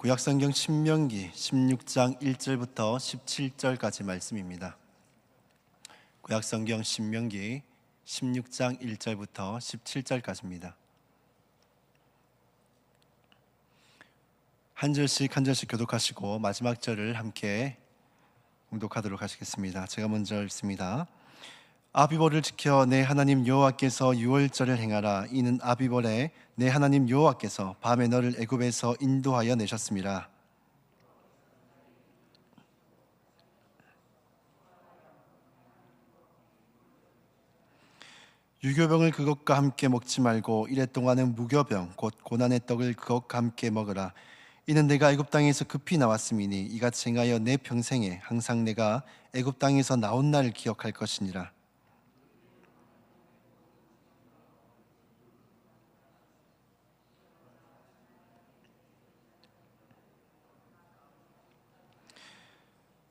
구약성경 신명기 16장 1절부터 17절까지 말씀입니다. 구약성경 신명기 16장 1절부터 17절까지입니다. 한 절씩 교독하시고 마지막 절을 함께 봉독하도록 하시겠습니다. 제가 먼저 읽습니다. 아비볼을 지켜 내 하나님 여호와께서 유월절을 행하라. 이는 아비볼에 내 하나님 여호와께서 밤에 너를 애굽에서 인도하여 내셨습니다. 유교병을 그것과 함께 먹지 말고 이래 동안은 무교병 곧 고난의 떡을 그것과 함께 먹으라. 이는 내가 애굽 땅에서 급히 나왔음이니 이같이 행하여 내 평생에 항상 내가 애굽 땅에서 나온 날을 기억할 것이니라.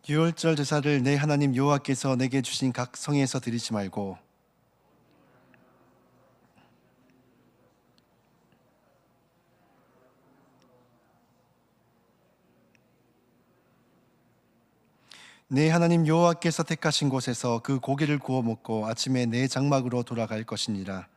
유월절 제사를 내 하나님 여호와께서 내게 주신 각 성에서 드리지 말고 내 하나님 여호와께서 택하신 곳에서 그 고기를 구워 먹고 아침에 내 장막으로 돌아갈 것이니라.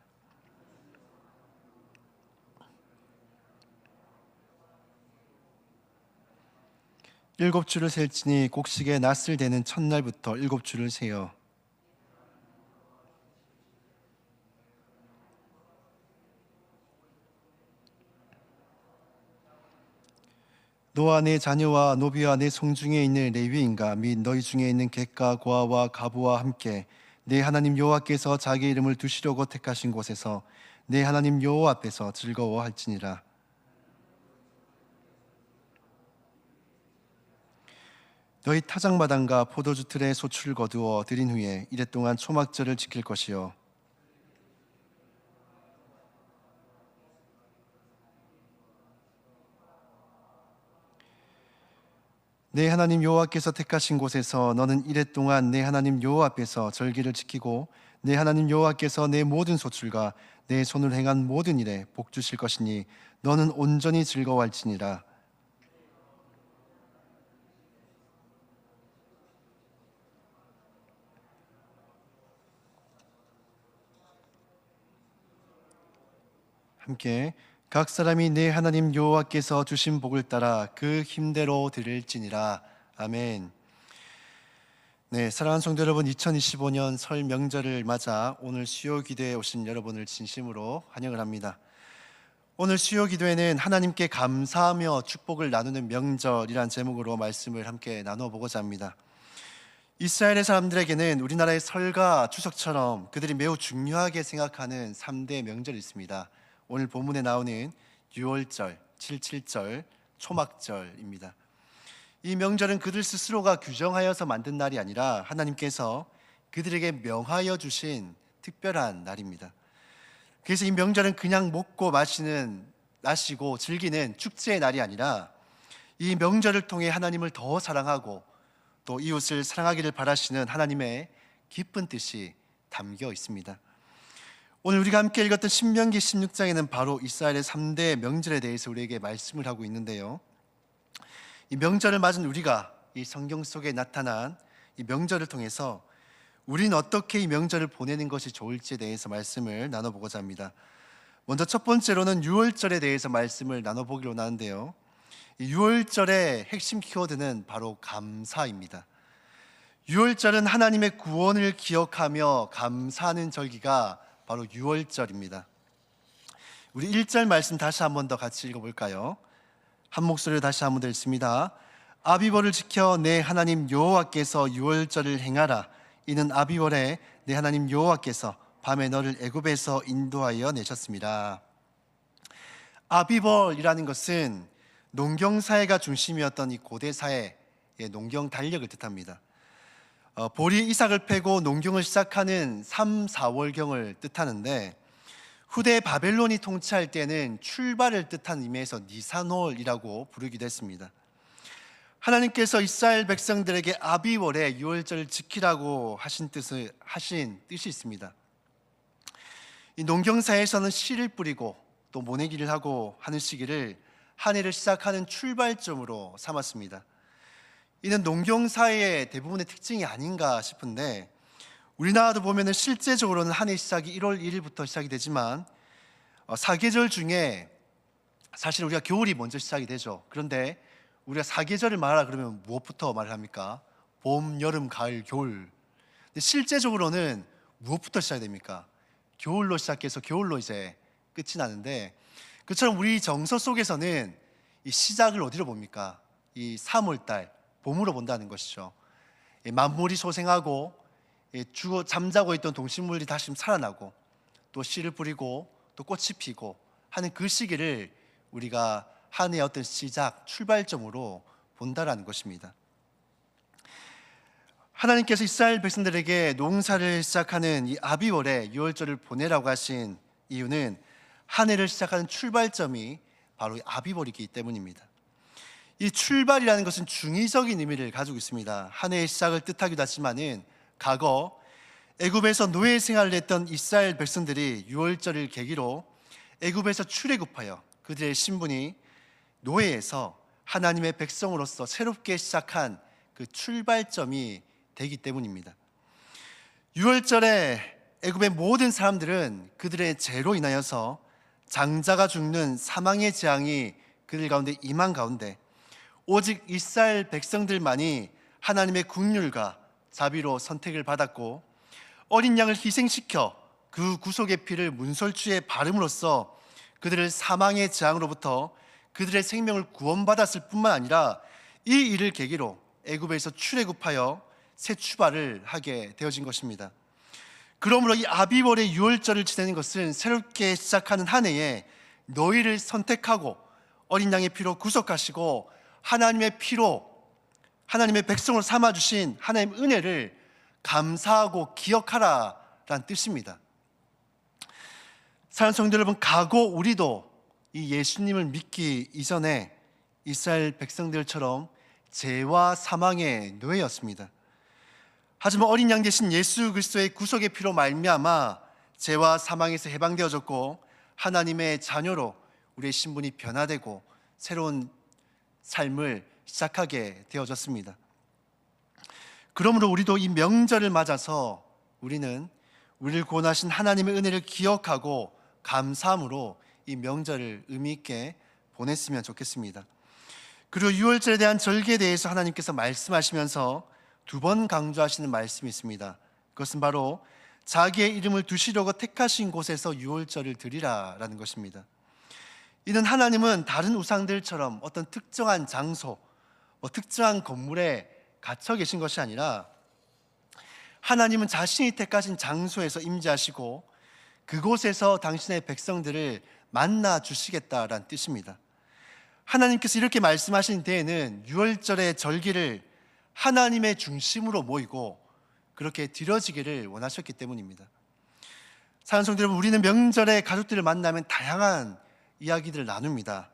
일곱 주를 셀지니 곡식의 낫을 대는 첫날부터 일곱 주를 세어 너와 내 자녀와 노비와 내 송중에 있는 레위인과 및 너희 중에 있는 객과 고아와 가부와 함께 내 하나님 여호와께서 자기 이름을 두시려고 택하신 곳에서 내 하나님 여호와 앞에서 즐거워할지니라. 너희 타작마당과 포도주 틀에 소출을 거두어 드린 후에 이랫동안 초막절을 지킬 것이요 내 하나님 여호와께서 택하신 곳에서 너는 이랫동안 내 하나님 여호와 앞에서 절기를 지키고 내 하나님 여호와께서 내 모든 소출과 내 손을 행한 모든 일에 복 주실 것이니 너는 온전히 즐거워할지니라. 함께 각 사람이 내 하나님 여호와께서 주신 복을 따라 그 힘대로 드릴지니라. 아멘. 네, 사랑하는 성도 여러분, 2025년 설 명절을 맞아 오늘 수요 기도에 오신 여러분을 진심으로 환영을 합니다. 오늘 수요 기도에는 하나님께 감사하며 축복을 나누는 명절이란 제목으로 말씀을 함께 나눠보고자 합니다. 이스라엘의 사람들에게는 우리나라의 설과 추석처럼 그들이 매우 중요하게 생각하는 3대 명절이 있습니다. 오늘 본문에 나오는 유월절, 칠칠절, 초막절입니다. 이 명절은 그들 스스로가 규정하여서 만든 날이 아니라 하나님께서 그들에게 명하여 주신 특별한 날입니다. 그래서 이 명절은 그냥 먹고 마시고 즐기는 축제의 날이 아니라 이 명절을 통해 하나님을 더 사랑하고 또 이웃을 사랑하기를 바라시는 하나님의 깊은 뜻이 담겨 있습니다. 오늘 우리가 함께 읽었던 신명기 16장에는 바로 이스라엘의 3대 명절에 대해서 우리에게 말씀을 하고 있는데요. 이 명절을 맞은 우리가 이 성경 속에 나타난 이 명절을 통해서 우리는 어떻게 이 명절을 보내는 것이 좋을지에 대해서 말씀을 나눠보고자 합니다. 먼저 첫 번째로는 유월절에 대해서 말씀을 나눠보기로 하는데요. 이 유월절의 핵심 키워드는 바로 감사입니다. 유월절은 하나님의 구원을 기억하며 감사하는 절기가 바로 유월절입니다. 우리 1절 말씀 다시 한 번 더 같이 읽어볼까요? 한 목소리로 다시 한 번 더 읽습니다. 아비월을 지켜 내 하나님 여호와께서 유월절을 행하라. 이는 아비월에 내 하나님 여호와께서 밤에 너를 애굽에서 인도하여 내셨습니다. 아비월이라는 것은 농경사회가 중심이었던 이 고대 사회의 농경 달력을 뜻합니다. 보리 이삭을 패고 농경을 시작하는 3, 4월경을 뜻하는데 후대 바벨론이 통치할 때는 출발을 뜻하는 의미에서 니산월이라고 부르기도 했습니다. 하나님께서 이스라엘 백성들에게 아비월에 유월절을 지키라고 하신 뜻이 있습니다. 이 농경사에서는 씨를 뿌리고 또 모내기를 하고 하는 시기를 한 해를 시작하는 출발점으로 삼았습니다. 이는 농경사회의 대부분의 특징이 아닌가 싶은데, 우리나라도 보면은 실제적으로는 한 해 시작이 1월 1일부터 시작이 되지만 사계절 중에 사실 우리가 겨울이 먼저 시작이 되죠. 그런데 우리가 사계절을 말하라 그러면 무엇부터 말을 합니까? 봄, 여름, 가을, 겨울. 근데 실제적으로는 무엇부터 시작이 됩니까? 겨울로 시작해서 겨울로 이제 끝이 나는데, 그처럼 우리 정서 속에서는 이 시작을 어디로 봅니까? 이 3월달 봄으로 본다는 것이죠. 만물이 소생하고 죽어 잠자고 있던 동식물이 다시 살아나고 또 씨를 뿌리고 또 꽃이 피고 하는 그 시기를 우리가 한 해의 어떤 시작, 출발점으로 본다라는 것입니다. 하나님께서 이스라엘 백성들에게 농사를 시작하는 이 아비월에 유월절을 보내라고 하신 이유는 한 해를 시작하는 출발점이 바로 이 아비월이기 때문입니다. 이 출발이라는 것은 중의적인 의미를 가지고 있습니다. 한 해의 시작을 뜻하기도 하지만은 과거 애굽에서 노예 생활을 했던 이스라엘 백성들이 유월절을 계기로 애굽에서 출애굽하여 그들의 신분이 노예에서 하나님의 백성으로서 새롭게 시작한 그 출발점이 되기 때문입니다. 유월절에 애굽의 모든 사람들은 그들의 죄로 인하여서 장자가 죽는 사망의 재앙이 그들 가운데 임한 가운데 오직 이스라엘 백성들만이 하나님의 긍휼과 자비로 선택을 받았고 어린 양을 희생시켜 그 구속의 피를 문설주에 바름으로써 그들을 사망의 재앙으로부터 그들의 생명을 구원받았을 뿐만 아니라 이 일을 계기로 애굽에서 출애굽하여 새 출발을 하게 되어진 것입니다. 그러므로 이 아비월의 유월절을 지내는 것은 새롭게 시작하는 한 해에 너희를 선택하고 어린 양의 피로 구속하시고 하나님의 피로 하나님의 백성으로 삼아주신 하나님의 은혜를 감사하고 기억하라라는 뜻입니다. 사랑하는 성도 여러분, 과거 우리도 이 예수님을 믿기 이전에 이스라엘 백성들처럼 죄와 사망의 노예였습니다. 하지만 어린 양 대신 예수 그리스도의 구속의 피로 말미암아 죄와 사망에서 해방되어졌고 하나님의 자녀로 우리의 신분이 변화되고 새로운 삶을 시작하게 되어졌습니다. 그러므로 우리도 이 명절을 맞아서 우리는 우리를 구원하신 하나님의 은혜를 기억하고 감사함으로 이 명절을 의미 있게 보냈으면 좋겠습니다. 그리고 유월절에 대한 절기에 대해서 하나님께서 말씀하시면서 두 번 강조하시는 말씀이 있습니다. 그것은 바로 자기의 이름을 두시려고 택하신 곳에서 유월절을 드리라라는 것입니다. 이는 하나님은 다른 우상들처럼 어떤 특정한 장소, 특정한 건물에 갇혀 계신 것이 아니라 하나님은 자신이 택하신 장소에서 임재하시고 그곳에서 당신의 백성들을 만나 주시겠다라는 뜻입니다. 하나님께서 이렇게 말씀하신 데에는 유월절의 절기를 하나님의 중심으로 모이고 그렇게 드려지기를 원하셨기 때문입니다. 사랑하는 성도 여러분, 우리는 명절에 가족들을 만나면 다양한 이야기들을 나눕니다.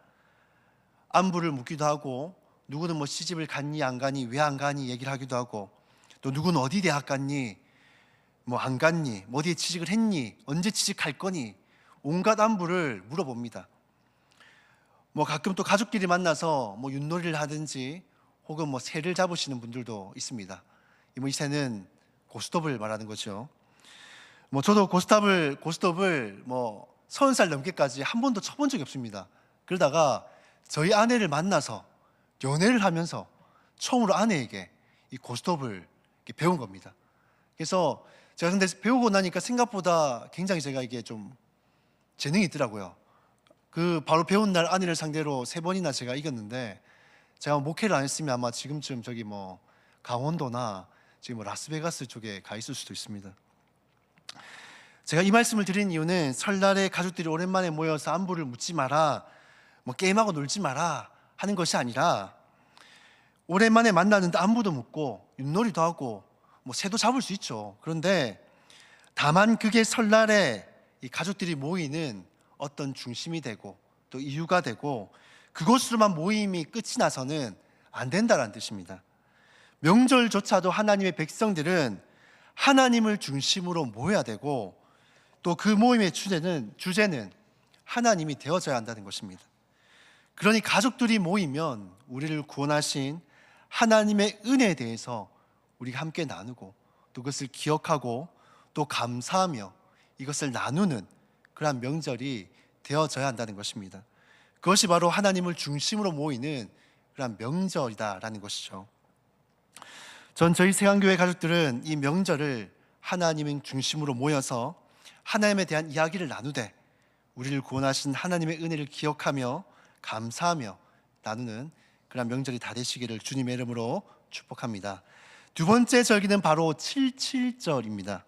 안부를 묻기도 하고 누구는 뭐 시집을 갔니 안 가니 왜 안 가니 얘기를 하기도 하고 또 누구는 어디 대학 갔니 뭐 안 갔니 뭐 어디에 취직을 했니 언제 취직할 거니 온갖 안부를 물어봅니다. 뭐 가끔 또 가족끼리 만나서 뭐 윷놀이를 하든지 혹은 뭐 새를 잡으시는 분들도 있습니다. 이 새는 고스톱을 말하는 거죠. 뭐 저도 고스톱을 뭐 30살 넘게까지 한 번도 쳐본 적이 없습니다. 그러다가 저희 아내를 만나서 연애를 하면서 처음으로 아내에게 이 고스톱을 배운 겁니다. 그래서 제가 근데 배우고 나니까 생각보다 굉장히 제가 이게 좀 재능이 있더라고요. 그 바로 배운 날 아내를 상대로 3번이나 제가 이겼는데 제가 목회를 안 했으면 아마 지금쯤 저기 뭐 강원도나 지금 뭐 라스베가스 쪽에 가 있을 수도 있습니다. 제가 이 말씀을 드린 이유는 설날에 가족들이 오랜만에 모여서 안부를 묻지 마라, 뭐 게임하고 놀지 마라 하는 것이 아니라 오랜만에 만났는데 안부도 묻고 윷놀이도 하고 뭐 새도 잡을 수 있죠. 그런데 다만 그게 설날에 이 가족들이 모이는 어떤 중심이 되고 또 이유가 되고 그것으로만 모임이 끝이 나서는 안 된다는 뜻입니다. 명절조차도 하나님의 백성들은 하나님을 중심으로 모여야 되고 또 그 모임의 주제는 하나님이 되어져야 한다는 것입니다. 그러니 가족들이 모이면 우리를 구원하신 하나님의 은혜에 대해서 우리가 함께 나누고 또 그것을 기억하고 또 감사하며 이것을 나누는 그러한 명절이 되어져야 한다는 것입니다. 그것이 바로 하나님을 중심으로 모이는 그러한 명절이다라는 것이죠. 저희 세강교회 가족들은 이 명절을 하나님의 중심으로 모여서 하나님에 대한 이야기를 나누되 우리를 구원하신 하나님의 은혜를 기억하며 감사하며 나누는 그런 명절이 다 되시기를 주님의 이름으로 축복합니다. 두 번째 절기는 바로 77절입니다.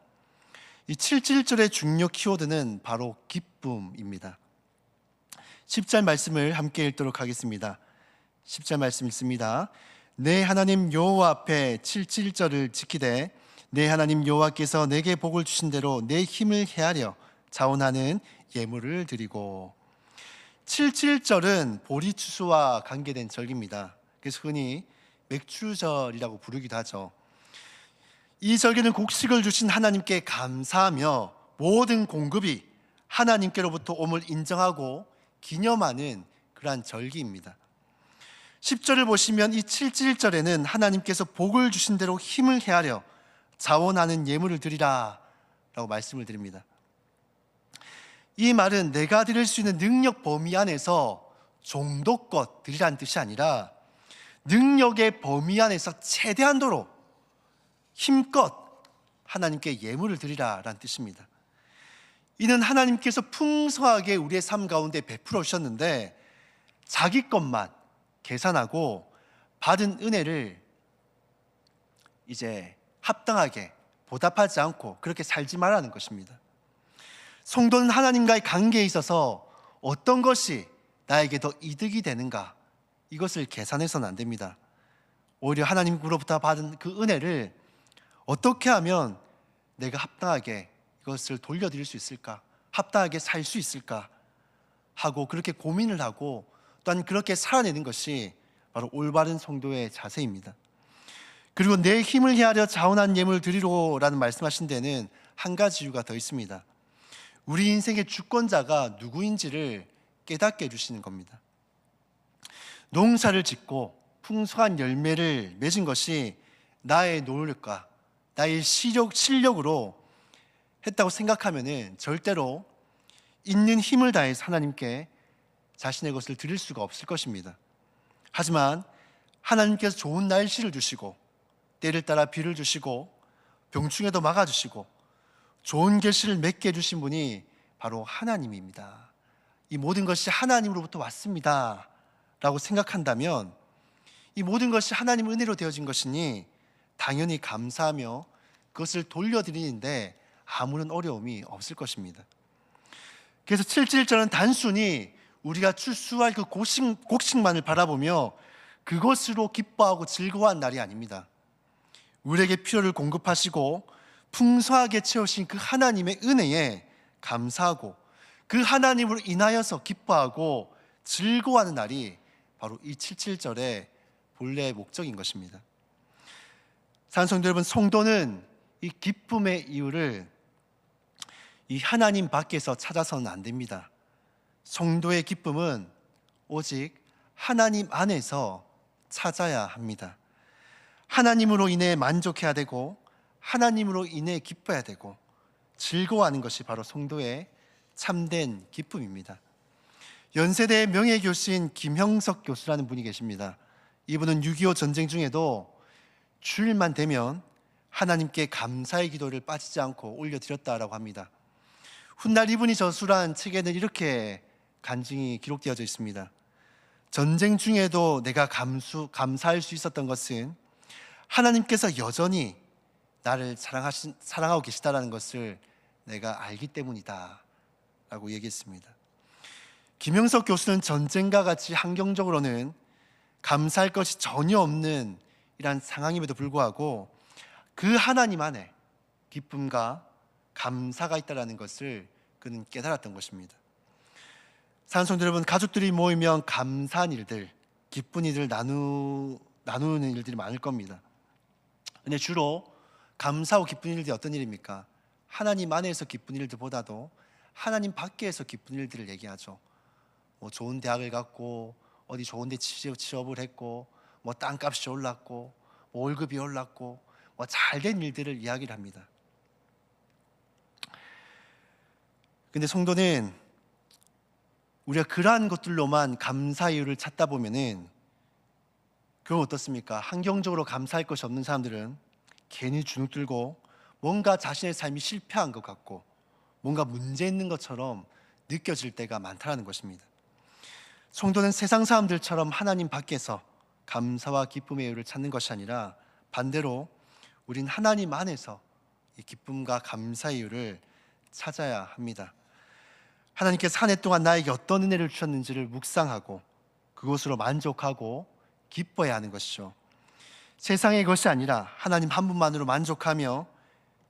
이 77절의 중요 키워드는 바로 기쁨입니다. 10절 말씀을 함께 읽도록 하겠습니다. 10절 말씀 읽습니다. 내 하나님 여호와 앞에 77절을 지키되 내 하나님 여호와께서 내게 복을 주신 대로 내 힘을 헤아려 자원하는 예물을 드리고. 77절은 보리추수와 관계된 절기입니다. 그래서 흔히 맥추절이라고 부르기도 하죠. 이 절기는 곡식을 주신 하나님께 감사하며 모든 공급이 하나님께로부터 옴을 인정하고 기념하는 그러한 절기입니다. 10절을 보시면 이 77절에는 하나님께서 복을 주신 대로 힘을 헤아려 자원하는 예물을 드리라 라고 말씀을 드립니다. 이 말은 내가 드릴 수 있는 능력 범위 안에서 정도껏 드리라는 뜻이 아니라 능력의 범위 안에서 최대한도로 힘껏 하나님께 예물을 드리라라는 뜻입니다. 이는 하나님께서 풍성하게 우리의 삶 가운데 베풀어 주셨는데 자기 것만 계산하고 받은 은혜를 이제 합당하게 보답하지 않고 그렇게 살지 말라는 것입니다. 성도는 하나님과의 관계에 있어서 어떤 것이 나에게 더 이득이 되는가, 이것을 계산해서는 안 됩니다. 오히려 하나님으로부터 받은 그 은혜를 어떻게 하면 내가 합당하게 이것을 돌려드릴 수 있을까, 합당하게 살 수 있을까 하고 그렇게 고민을 하고 또한 그렇게 살아내는 것이 바로 올바른 성도의 자세입니다. 그리고 내 힘을 헤아려 자원한 예물을 드리로라는 말씀하신 데는 한 가지 이유가 더 있습니다. 우리 인생의 주권자가 누구인지를 깨닫게 해주시는 겁니다. 농사를 짓고 풍성한 열매를 맺은 것이 나의 노력과 나의 실력으로 했다고 생각하면 절대로 있는 힘을 다해서 하나님께 자신의 것을 드릴 수가 없을 것입니다. 하지만 하나님께서 좋은 날씨를 주시고 때를 따라 비를 주시고 병충해도 막아주시고 좋은 결실을 맺게 해주신 분이 바로 하나님입니다. 이 모든 것이 하나님으로부터 왔습니다 라고 생각한다면 이 모든 것이 하나님의 은혜로 되어진 것이니 당연히 감사하며 그것을 돌려드리는데 아무런 어려움이 없을 것입니다. 그래서 77절은 단순히 우리가 출수할 그 곡식만을 바라보며 그것으로 기뻐하고 즐거워한 날이 아닙니다. 우리에게 필요를 공급하시고 풍성하게 채우신 그 하나님의 은혜에 감사하고 그 하나님으로 인하여서 기뻐하고 즐거워하는 날이 바로 이 77절의 본래의 목적인 것입니다. 사랑하는 성도 여러분, 성도는 이 기쁨의 이유를 이 하나님 밖에서 찾아서는 안 됩니다. 성도의 기쁨은 오직 하나님 안에서 찾아야 합니다. 하나님으로 인해 만족해야 되고 하나님으로 인해 기뻐야 되고 즐거워하는 것이 바로 성도의 참된 기쁨입니다. 연세대 명예교수인 김형석 교수라는 분이 계십니다. 이분은 6.25 전쟁 중에도 주일만 되면 하나님께 감사의 기도를 빠지지 않고 올려드렸다라고 합니다. 훗날 이분이 저술한 책에는 이렇게 간증이 기록되어져 있습니다. 전쟁 중에도 내가 감사할 수 있었던 것은 하나님께서 여전히 나를 사랑하고 계시다는 것을 내가 알기 때문이다 라고 얘기했습니다. 김영석 교수는 전쟁과 같이 환경적으로는 감사할 것이 전혀 없는 이러한 상황임에도 불구하고 그 하나님 안에 기쁨과 감사가 있다는 것을 그는 깨달았던 것입니다. 사랑하는 성도 여러분, 가족들이 모이면 감사한 일들, 기쁜 일들 나누는 일들이 많을 겁니다. 근데 주로 감사하고 기쁜 일들이 어떤 일입니까? 하나님 안에서 기쁜 일들보다도 하나님 밖에서 기쁜 일들을 얘기하죠. 좋은 대학을 갔고 어디 좋은 데 취업을 했고 뭐 땅값이 올랐고 뭐 월급이 올랐고 뭐 잘된 일들을 이야기를 합니다. 근데 성도는 우리가 그러한 것들로만 감사 이유를 찾다 보면은 그건 어떻습니까? 환경적으로 감사할 것이 없는 사람들은 괜히 주눅 들고 뭔가 자신의 삶이 실패한 것 같고 뭔가 문제 있는 것처럼 느껴질 때가 많다는 것입니다. 성도는 세상 사람들처럼 하나님 밖에서 감사와 기쁨의 이유를 찾는 것이 아니라 반대로 우린 하나님 안에서 이 기쁨과 감사의 이유를 찾아야 합니다. 하나님께서 한 해 동안 나에게 어떤 은혜를 주셨는지를 묵상하고 그것으로 만족하고 기뻐해야 하는 것이죠. 세상의 것이 아니라 하나님 한 분만으로 만족하며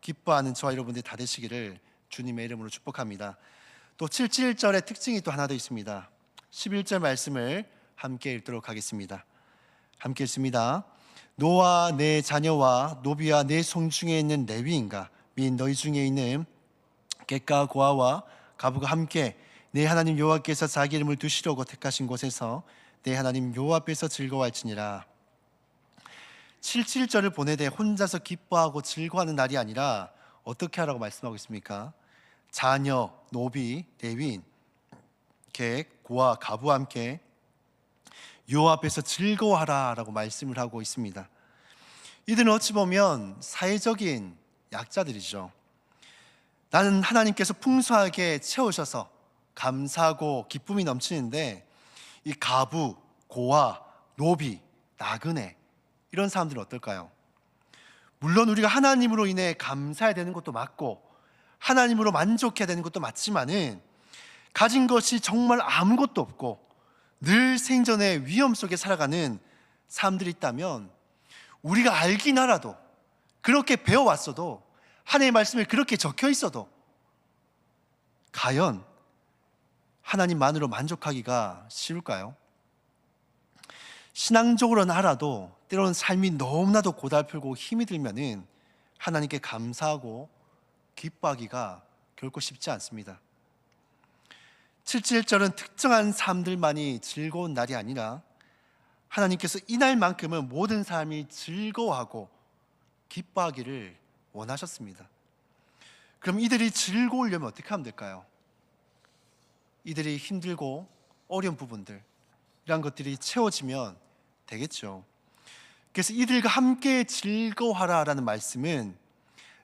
기뻐하는 저와 여러분들이 다 되시기를 주님의 이름으로 축복합니다. 또 7.7절의 특징이 또 하나 더 있습니다. 11절 말씀을 함께 읽도록 하겠습니다. 함께 읽습니다. 너와 내 자녀와 노비와 내 송중에 있는 레위인가 및 너희 중에 있는 객과 고아와 가부가 함께 내 하나님 여호와께서 자기 이름을 두시려고 택하신 곳에서 내 하나님 여호와 앞에서 즐거워할지니라. 7.7절을 보내되 혼자서 기뻐하고 즐거워하는 날이 아니라 어떻게 하라고 말씀하고 있습니까? 자녀, 노비, 레위인, 객, 고아, 가부와 함께 여호와 앞에서 즐거워하라 라고 말씀을 하고 있습니다. 이들은 어찌 보면 사회적인 약자들이죠. 나는 하나님께서 풍성하게 채우셔서 감사하고 기쁨이 넘치는데 이 가부, 고아, 노비, 나그네 이런 사람들은 어떨까요? 물론 우리가 하나님으로 인해 감사해야 되는 것도 맞고 하나님으로 만족해야 되는 것도 맞지만은 가진 것이 정말 아무것도 없고 늘 생존의 위험 속에 살아가는 사람들이 있다면 우리가 알긴 알아도 그렇게 배워왔어도 하나님의 말씀에 그렇게 적혀 있어도 과연 하나님만으로 만족하기가 쉬울까요? 신앙적으로는 알아도 때로는 삶이 너무나도 고달프고 힘이 들면은 하나님께 감사하고 기뻐하기가 결코 쉽지 않습니다. 7.7절은 특정한 사람들만이 즐거운 날이 아니라 하나님께서 이날만큼은 모든 사람이 즐거워하고 기뻐하기를 원하셨습니다. 그럼 이들이 즐거우려면 어떻게 하면 될까요? 이들이 힘들고 어려운 부분들 이런 것들이 채워지면 되겠죠. 그래서 이들과 함께 즐거워하라라는 말씀은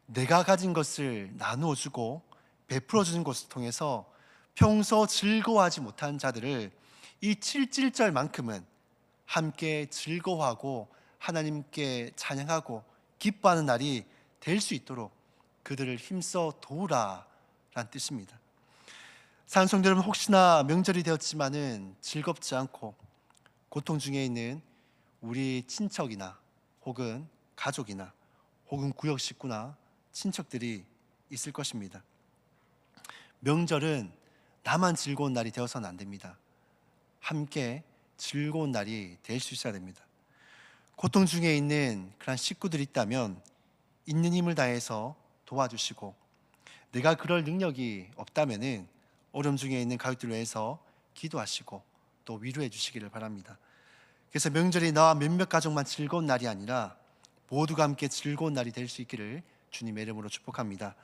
내가 가진 것을 나누어 주고 베풀어 주는 것을 통해서 평소 즐거워하지 못한 자들을 이 7.7절만큼은 함께 즐거워하고 하나님께 찬양하고 기뻐하는 날이 될 수 있도록 그들을 힘써 도우라라는 뜻입니다. 사랑하는 성도 여러분, 혹시나 명절이 되었지만은 즐겁지 않고 고통 중에 있는 우리 친척이나 혹은 가족이나 혹은 구역 식구나 친척들이 있을 것입니다. 명절은 나만 즐거운 날이 되어서는 안 됩니다. 함께 즐거운 날이 될 수 있어야 됩니다. 고통 중에 있는 그런 식구들이 있다면 있는 힘을 다해서 도와주시고, 내가 그럴 능력이 없다면은 어려움 중에 있는 가족들을 위해서 기도하시고 또 위로해 주시기를 바랍니다. 그래서 명절이 나와 몇몇 가족만 즐거운 날이 아니라 모두가 함께 즐거운 날이 될 수 있기를 주님의 이름으로 축복합니다.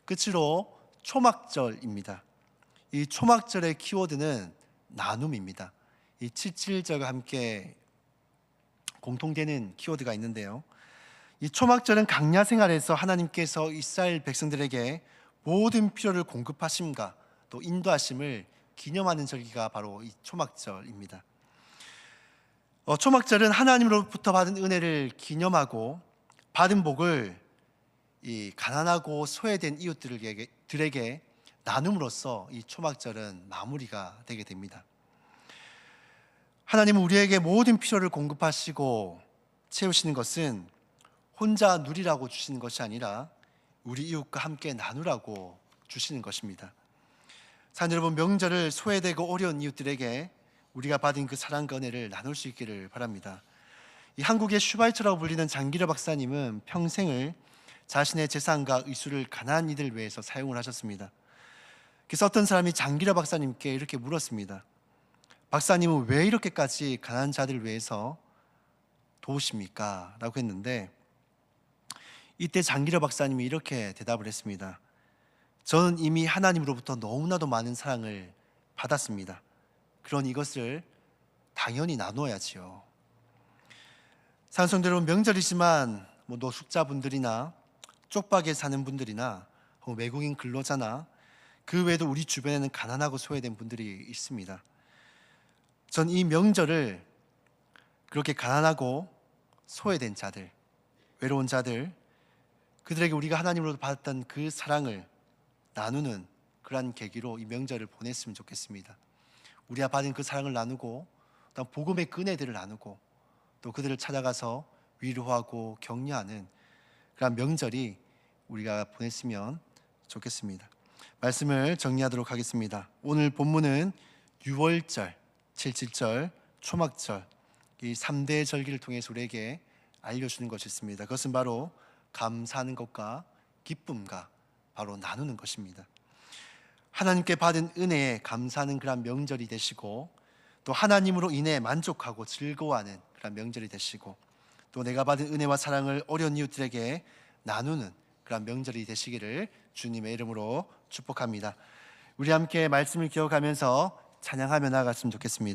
끝으로 초막절입니다. 이 초막절의 키워드는 나눔입니다. 이 7.7절과 함께 공통되는 키워드가 있는데요, 이 초막절은 강야 생활에서 하나님께서 이스라엘 백성들에게 모든 필요를 공급하심과 또 인도하심을 기념하는 절기가 바로 이 초막절입니다. 초막절은 하나님으로부터 받은 은혜를 기념하고 받은 복을 이 가난하고 소외된 이웃들에게 나눔으로써 이 초막절은 마무리가 되게 됩니다. 하나님은 우리에게 모든 필요를 공급하시고 채우시는 것은 혼자 누리라고 주시는 것이 아니라 우리 이웃과 함께 나누라고 주시는 것입니다. 사랑하는 여러분, 명절을 소외되고 어려운 이웃들에게 우리가 받은 그 사랑과 은혜를 나눌 수 있기를 바랍니다. 이 한국의 슈바이처라고 불리는 장기려 박사님은 평생을 자신의 재산과 의수를 가난한 이들을 위해서 사용을 하셨습니다. 그래서 어떤 사람이 장기려 박사님께 이렇게 물었습니다. 박사님은 왜 이렇게까지 가난한 자들을 위해서 도우십니까? 라고 했는데, 이때 장기려 박사님이 이렇게 대답을 했습니다. 저는 이미 하나님으로부터 너무나도 많은 사랑을 받았습니다. 그런 이것을 당연히 나눠야지요. 사랑성도 여러분, 명절이지만 노숙자분들이나 쪽박에 사는 분들이나 외국인 근로자나 그 외에도 우리 주변에는 가난하고 소외된 분들이 있습니다. 전 이 명절을 그렇게 가난하고 소외된 자들, 외로운 자들, 그들에게 우리가 하나님으로부터 받았던 그 사랑을 나누는 그러한 계기로 이 명절을 보냈으면 좋겠습니다. 우리가 받은 그 사랑을 나누고 또 복음의 끈애들을 나누고 또 그들을 찾아가서 위로하고 격려하는 그런 명절이 우리가 보냈으면 좋겠습니다. 말씀을 정리하도록 하겠습니다. 오늘 본문은 유월절, 칠칠절, 초막절 이 3대 절기를 통해서 우리에게 알려주는 것이 있습니다. 그것은 바로 감사하는 것과 기쁨과 바로 나누는 것입니다. 하나님께 받은 은혜에 감사하는 그런 명절이 되시고 또 하나님으로 인해 만족하고 즐거워하는 그런 명절이 되시고 또 내가 받은 은혜와 사랑을 어려운 이웃들에게 나누는 그런 명절이 되시기를 주님의 이름으로 축복합니다. 우리 함께 말씀을 기억하면서 찬양하며 나아갔으면 좋겠습니다.